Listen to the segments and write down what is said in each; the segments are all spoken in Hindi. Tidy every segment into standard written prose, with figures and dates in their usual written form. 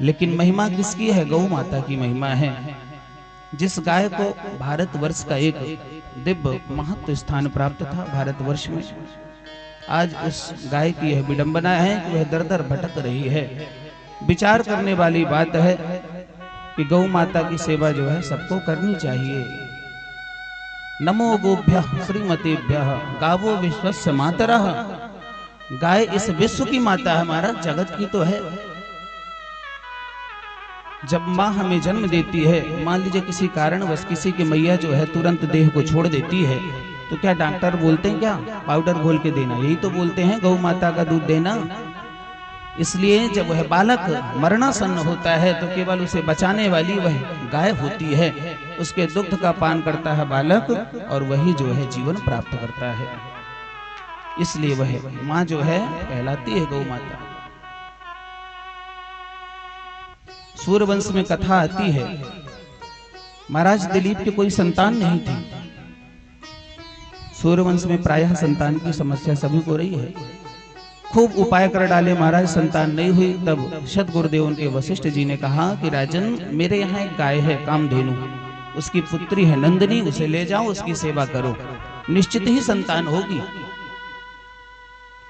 लेकिन महिमा किसकी है? गौ माता की महिमा है। जिस गाय को भारतवर्ष का एक दिव्य महत्व स्थान प्राप्त था भारतवर्ष में, आज उस गाय की यह विडंबना है कि वह दर दर भटक रही है। विचार करने वाली बात है कि गौ माता की सेवा जो है सबको करनी चाहिए। नमो गोभ्यः श्रीमतीभ्यः गावो विश्वस्य मातरः। गाय इस विश्व की माता है, हमारा जगत की तो है। जब माँ हमें जन्म देती है, मान लीजिए किसी कारणवश किसी की मैया जो है तुरंत देह को छोड़ देती है, तो क्या डॉक्टर बोलते हैं क्या पाउडर घोल के देना? यही तो बोलते हैं गौ माता का दूध देना। इसलिए जब वह बालक मरणासन्न होता है तो केवल उसे बचाने वाली वह गाय होती है। उसके दुग्ध का पान करता है बालक और वही जो है जीवन प्राप्त करता है। इसलिए वह माँ जो है कहलाती है गौ माता। सूर्यवंश में कथा आती है, महाराज दिलीप की कोई संतान नहीं थी। सूर्यवंश में प्रायः संतान की समस्या सभी को रही है। खूब उपाय कर डाले महाराज, संतान नहीं हुई। तब सद्गुरुदेव उनके वशिष्ठ जी ने कहा कि राजन, मेरे यहाँ एक गाय है कामधेनु, उसकी पुत्री है नंदिनी, उसे ले जाओ, उसकी सेवा करो, निश्चित ही संतान होगी।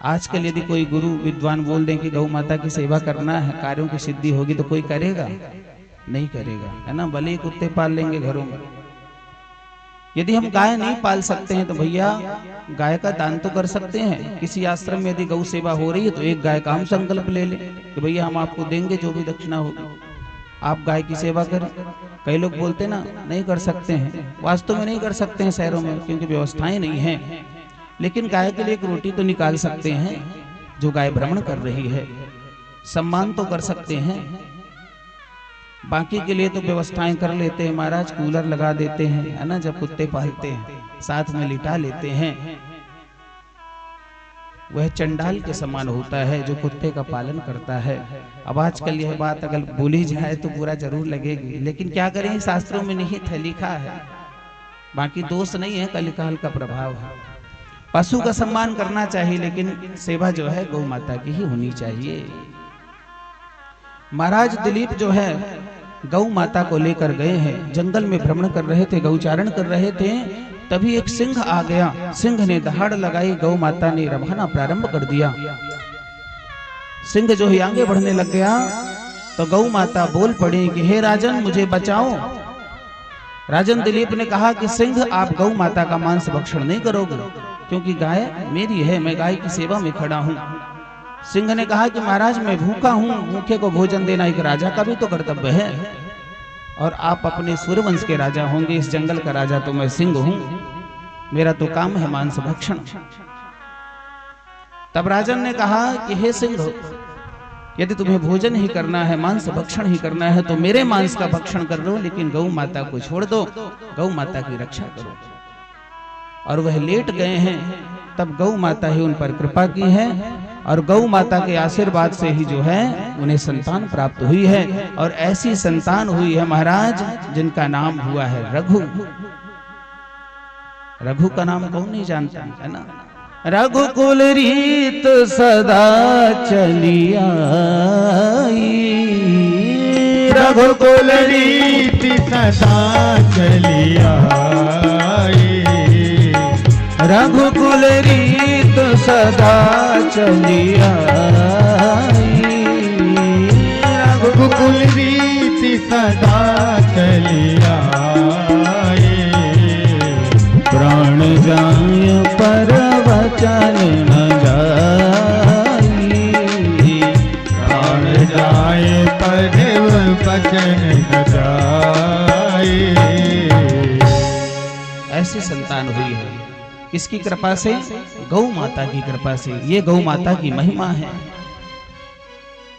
आजकल यदि कोई गुरु विद्वान बोल दें कि गौ माता की सेवा करना है, कार्यों की सिद्धि होगी, तो कोई करेगा? नहीं करेगा, है ना। भले ही कुत्ते पाल लेंगे घरों में। यदि हम गाय नहीं पाल सकते हैं तो भैया गाय का दान तो कर सकते हैं। किसी आश्रम में यदि गौ सेवा हो रही है तो एक गाय का हम संकल्प ले लें कि भैया हम आपको देंगे जो भी दक्षिणा होगी, आप गाय की सेवा करें। कई लोग बोलते ना नहीं कर सकते हैं, वास्तव में नहीं कर सकते हैं शहरों में, क्योंकि व्यवस्थाएं नहीं हैं। लेकिन गाय के लिए एक रोटी तो निकाल सकते हैं जो गाय भ्रमण कर रही है, सम्मान तो कर सकते हैं। बाकी के लिए तो व्यवस्थाएं कर लेते हैं महाराज, कूलर लगा देते हैं, है ना। जब कुत्ते पालते हैं साथ में लिटा लेते हैं। वह चंडाल के समान होता है जो कुत्ते का पालन करता है। अब आजकल यह बात अगर बोली जाए तो बुरा जरूर लगेगी, लेकिन क्या करें, शास्त्रों में निहित है, लिखा है। बाकी दोष नहीं है, कलिकाल का प्रभाव है। पशु का सम्मान करना चाहिए, लेकिन सेवा जो है गौ माता की ही होनी चाहिए। महाराज दिलीप जो है गौ माता को लेकर गए हैं, जंगल में भ्रमण कर रहे थे, गौचारण कर रहे थे। तभी एक सिंह आ गया। सिंह ने दहाड़ लगाई, गौ माता ने रवाना प्रारंभ कर दिया। सिंह जो है आगे बढ़ने लग गया तो गौ माता बोल पड़ी कि हे राजन, मुझे बचाओ। राजन दिलीप ने कहा कि सिंह, आप गौ माता का मांस भक्षण नहीं करोगे, क्योंकि गाय मेरी है, मैं गाय की सेवा में खड़ा हूं। सिंह ने कहा कि महाराज मैं भूखा हूं, भूखे को भोजन देना एक राजा का भी तो कर्तव्य है, और आप अपने सूर्यवंश के राजा होंगे, इस जंगल का राजा तो मैं सिंह हूं, मेरा तो काम है मांस भक्षण। तब राजन ने कहा कि हे सिंह, यदि तुम्हें भोजन ही करना है, मांस भक्षण ही करना है, तो मेरे मांस का भक्षण कर लो, लेकिन गौ माता को छोड़ दो, गौ माता की रक्षा करो। और वह लेट गए हैं। तब गौ माता ही उन पर कृपा की है, और गौ माता के आशीर्वाद से ही जो है उन्हें संतान प्राप्त हुई है। और ऐसी संतान हुई है महाराज जिनका नाम हुआ है रघु। रघु का नाम कौन नहीं जानता, है ना। रघुकुल रीत सदा चली आई, रघुकुल रीत सदा चली आई, रघुकुल रीत सदा चली आई, रघुकुल रीत सदा चली आई। प्राण जाय पर वचन न जाई, प्राण जाए पर वचन न जाए। ऐसी संतान हुई है। किसकी कृपा से? गौ माता की कृपा से। ये गौ माता की महिमा है।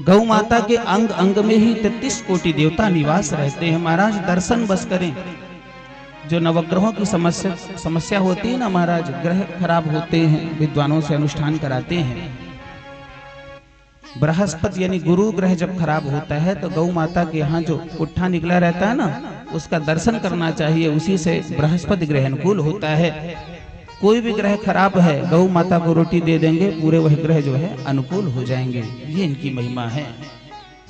गौ माता के अंग अंग में ही 33 कोटि देवता निवास रहते हैं महाराज। दर्शन बस करें। जो नवग्रहों की समस्या होती है ना महाराज, ग्रह खराब होते हैं, विद्वानों से अनुष्ठान कराते हैं। बृहस्पति यानी गुरु ग्रह जब खराब होता है तो गौ माता के यहाँ जो पुट्ठा निकला रहता है ना, उसका दर्शन करना चाहिए। उसी से बृहस्पति ग्रह अनुकूल होता है। कोई भी ग्रह खराब है, गौ माता को रोटी दे देंगे, पूरे वह ग्रह जो है अनुकूल हो जाएंगे। ये इनकी महिमा है।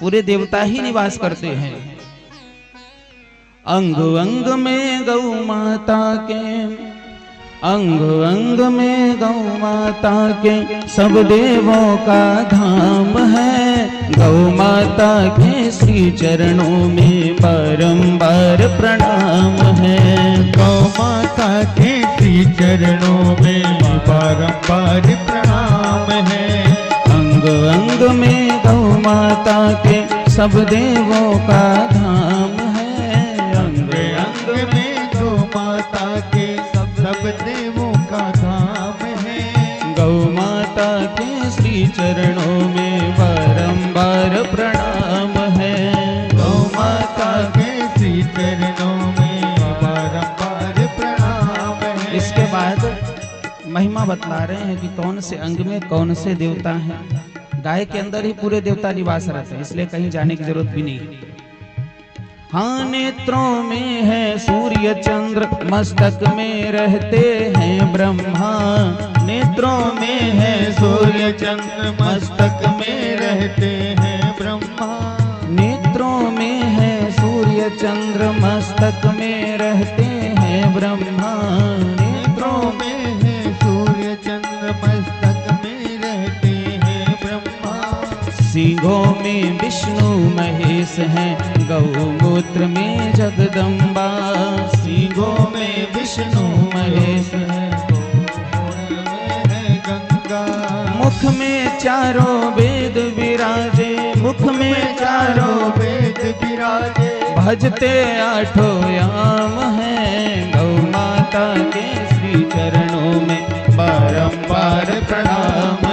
पूरे देवता ही निवास करते हैं। अंग अंग में गौ माता के, अंग अंग में गौ माता के सब देवों का धाम है। गौ माता के श्री चरणों में बारंबार प्रणाम है। गौ माता के श्री चरणों में बारंबार प्रणाम है। अंग अंग में गौ माता के सब देवों का धाम है। अंग अंग में गौ माता के सब देवों का धाम है। गौ माता के श्री चरणों में बारंबार प्रणाम है। गौ माता के श्री चरणों में बारंबार प्रणाम है। इसके बाद महिमा बतला रहे हैं कि कौन से अंग में कौन से देवता हैं। गाय के अंदर ही पूरे देवता निवास रहते हैं, इसलिए कहीं जाने की जरूरत भी नहीं। हाँ, नेत्रों में है सूर्य चंद्र, मस्तक में रहते हैं ब्रह्मा। नेत्रों में है सूर्य चंद्र, मस्तक में रहते हैं ब्रह्मा। नेत्रों में है सूर्य चंद्र, मस्तक में रहते हैं ब्रह्मा। नेत्रों में है सूर्य चंद्र, मस्तक में रहते हैं ब्रह्मा। सिंहों में विष्णु महेश हैं, गौमूत्र में जगदम्बा। सिंहों में विष्णु महेश हैं, गौमूत्र में गंगा। मुख में चारों वेद विराजे, मुख में चारों वेद विराजे। भजते आठों याम हैं। गौ माता के श्री चरणों में बारंबार प्रणाम